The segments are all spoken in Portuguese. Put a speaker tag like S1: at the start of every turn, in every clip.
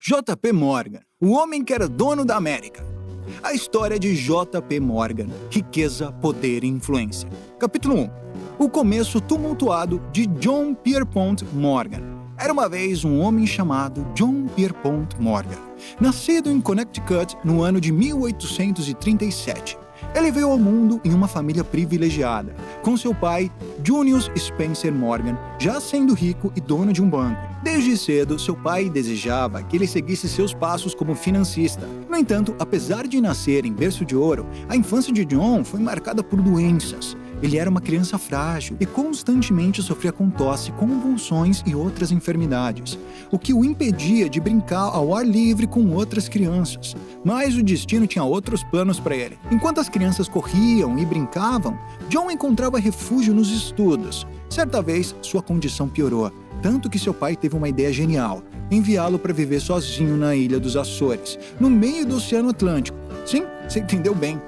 S1: J.P. Morgan, o homem que era dono da América. A história de J.P. Morgan, riqueza, poder e influência. Capítulo 1. O começo tumultuado de John Pierpont Morgan. Era uma vez um homem chamado John Pierpont Morgan, nascido em Connecticut no ano de 1837. Ele veio ao mundo em uma família privilegiada, com seu pai, Junius Spencer Morgan, já sendo rico e dono de um banco. Desde cedo, seu pai desejava que ele seguisse seus passos como financista. No entanto, apesar de nascer em berço de ouro, a infância de John foi marcada por doenças. Ele era uma criança frágil e constantemente sofria com tosse, convulsões e outras enfermidades, o que o impedia de brincar ao ar livre com outras crianças. Mas o destino tinha outros planos para ele. Enquanto as crianças corriam e brincavam, John encontrava refúgio nos estudos. Certa vez, sua condição piorou, tanto que seu pai teve uma ideia genial: enviá-lo para viver sozinho na ilha dos Açores, no meio do Oceano Atlântico. Sim, você entendeu bem.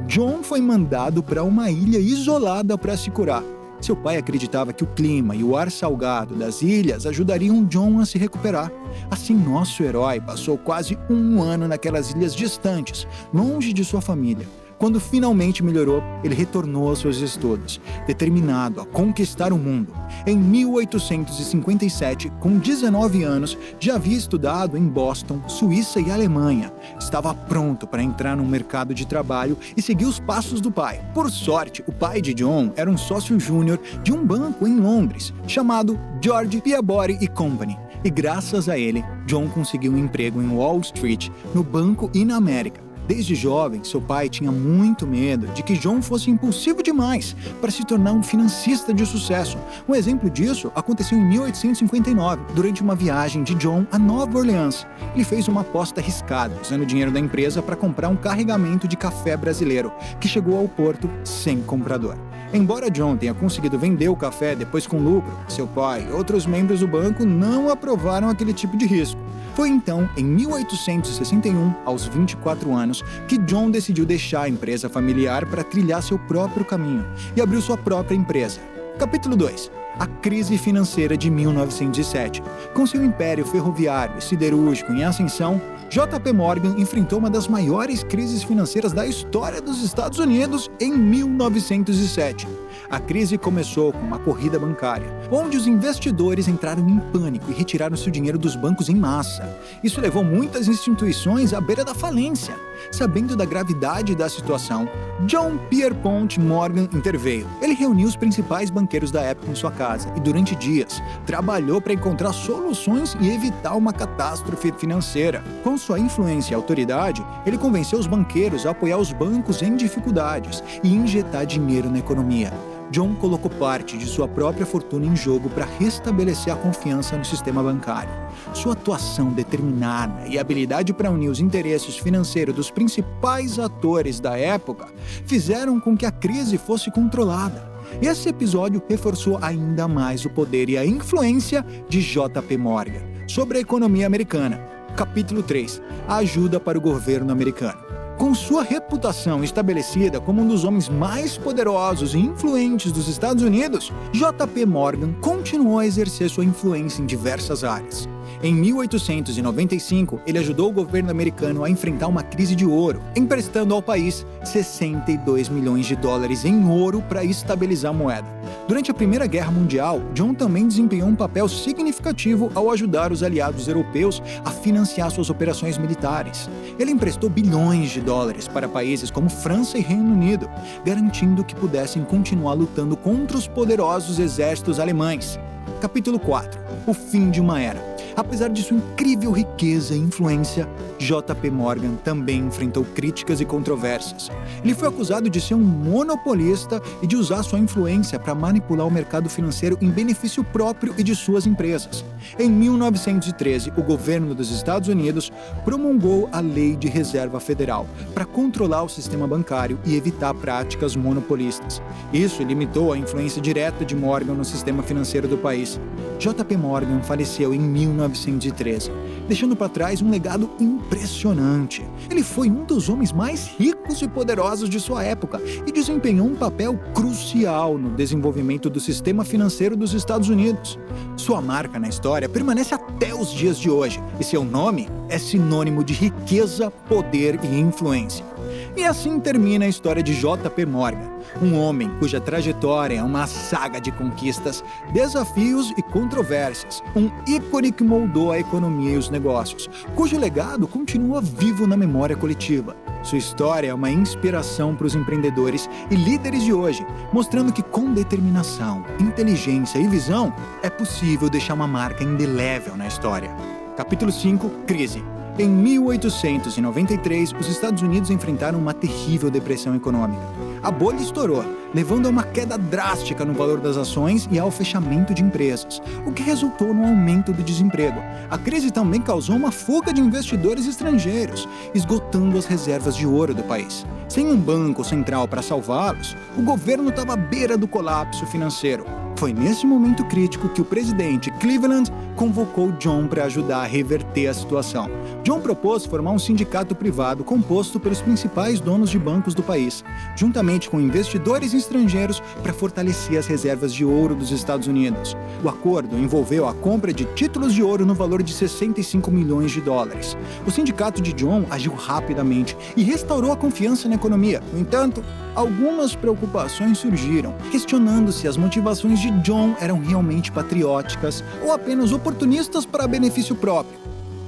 S1: John foi mandado para uma ilha isolada para se curar. Seu pai acreditava que o clima e o ar salgado das ilhas ajudariam John a se recuperar. Assim, nosso herói passou quase um ano naquelas ilhas distantes, longe de sua família. Quando finalmente melhorou, ele retornou aos seus estudos, determinado a conquistar o mundo. Em 1857, com 19 anos, já havia estudado em Boston, Suíça e Alemanha. Estava pronto para entrar no mercado de trabalho e seguir os passos do pai. Por sorte, o pai de John era um sócio júnior de um banco em Londres, chamado George Peabody Company. E graças a ele, John conseguiu um emprego em Wall Street, no banco e na América. Desde jovem, seu pai tinha muito medo de que John fosse impulsivo demais para se tornar um financista de sucesso. Um exemplo disso aconteceu em 1859, durante uma viagem de John a Nova Orleans. Ele fez uma aposta arriscada, usando o dinheiro da empresa para comprar um carregamento de café brasileiro, que chegou ao porto sem comprador. Embora John tenha conseguido vender o café depois com lucro, seu pai e outros membros do banco não aprovaram aquele tipo de risco. Foi então, em 1861, aos 24 anos, que John decidiu deixar a empresa familiar para trilhar seu próprio caminho e abriu sua própria empresa. Capítulo 2. A crise financeira de 1907. Com seu império ferroviário e siderúrgico em ascensão, J.P. Morgan enfrentou uma das maiores crises financeiras da história dos Estados Unidos em 1907. A crise começou com uma corrida bancária, onde os investidores entraram em pânico e retiraram seu dinheiro dos bancos em massa. Isso levou muitas instituições à beira da falência. Sabendo da gravidade da situação, John Pierpont Morgan interveio. Ele reuniu os principais banqueiros da época em sua casa e, durante dias, trabalhou para encontrar soluções e evitar uma catástrofe financeira. Com sua influência e autoridade, ele convenceu os banqueiros a apoiar os bancos em dificuldades e injetar dinheiro na economia. John colocou parte de sua própria fortuna em jogo para restabelecer a confiança no sistema bancário. Sua atuação determinada e habilidade para unir os interesses financeiros dos principais atores da época fizeram com que a crise fosse controlada. Esse episódio reforçou ainda mais o poder e a influência de J.P. Morgan sobre a economia americana. Capítulo 3. A ajuda para o governo americano. Com sua reputação estabelecida como um dos homens mais poderosos e influentes dos Estados Unidos, J.P. Morgan continuou a exercer sua influência em diversas áreas. Em 1895, ele ajudou o governo americano a enfrentar uma crise de ouro, emprestando ao país 62 milhões de dólares em ouro para estabilizar a moeda. Durante a Primeira Guerra Mundial, John também desempenhou um papel significativo ao ajudar os aliados europeus a financiar suas operações militares. Ele emprestou bilhões de dólares para países como França e Reino Unido, garantindo que pudessem continuar lutando contra os poderosos exércitos alemães. Capítulo 4. O fim de uma era. Apesar de sua incrível riqueza e influência, J.P. Morgan também enfrentou críticas e controvérsias. Ele foi acusado de ser um monopolista e de usar sua influência para manipular o mercado financeiro em benefício próprio e de suas empresas. Em 1913, o governo dos Estados Unidos promulgou a Lei de Reserva Federal para controlar o sistema bancário e evitar práticas monopolistas. Isso limitou a influência direta de Morgan no sistema financeiro do país. J.P. Morgan faleceu em 19 1913, deixando para trás um legado impressionante. Ele foi um dos homens mais ricos e poderosos de sua época e desempenhou um papel crucial no desenvolvimento do sistema financeiro dos Estados Unidos. Sua marca na história permanece até os dias de hoje e seu nome é sinônimo de riqueza, poder e influência. E assim termina a história de J.P. Morgan, um homem cuja trajetória é uma saga de conquistas, desafios e controvérsias, um ícone que moldou a economia e os negócios, cujo legado continua vivo na memória coletiva. Sua história é uma inspiração para os empreendedores e líderes de hoje, mostrando que com determinação, inteligência e visão é possível deixar uma marca indelével na história. Capítulo 5 – Crise. Em 1893, os Estados Unidos enfrentaram uma terrível depressão econômica. A bolha estourou, levando a uma queda drástica no valor das ações e ao fechamento de empresas, o que resultou no aumento do desemprego. A crise também causou uma fuga de investidores estrangeiros, esgotando as reservas de ouro do país. Sem um banco central para salvá-los, o governo estava à beira do colapso financeiro. Foi nesse momento crítico que o presidente Cleveland convocou John para ajudar a reverter a situação. John propôs formar um sindicato privado composto pelos principais donos de bancos do país, juntamente com investidores estrangeiros para fortalecer as reservas de ouro dos Estados Unidos. O acordo envolveu a compra de títulos de ouro no valor de 65 milhões de dólares. O sindicato de John agiu rapidamente e restaurou a confiança na economia. No entanto, algumas preocupações surgiram, questionando se as motivações de John eram realmente patrióticas ou apenas oportunistas para benefício próprio.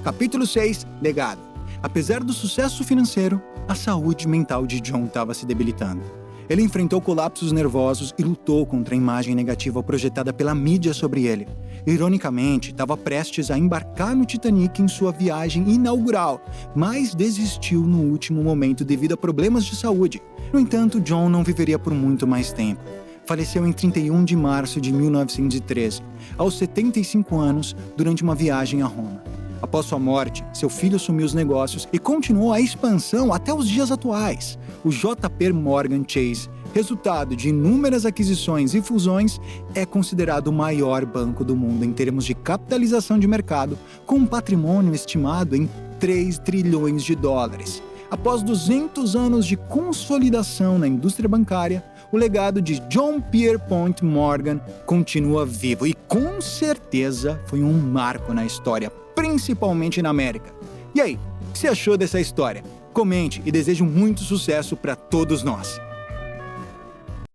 S1: Capítulo 6 – Legado. Apesar do sucesso financeiro, a saúde mental de John estava se debilitando. Ele enfrentou colapsos nervosos e lutou contra a imagem negativa projetada pela mídia sobre ele. Ironicamente, estava prestes a embarcar no Titanic em sua viagem inaugural, mas desistiu no último momento devido a problemas de saúde. No entanto, John não viveria por muito mais tempo. Faleceu em 31 de março de 1913, aos 75 anos, durante uma viagem a Roma. Após sua morte, seu filho assumiu os negócios e continuou a expansão até os dias atuais. O J.P. Morgan Chase, resultado de inúmeras aquisições e fusões, é considerado o maior banco do mundo em termos de capitalização de mercado, com um patrimônio estimado em 3 trilhões de dólares. Após 200 anos de consolidação na indústria bancária, o legado de John Pierpont Morgan continua vivo e, com certeza, foi um marco na história, principalmente na América. E aí, o que você achou dessa história? Comente e desejo muito sucesso para todos nós!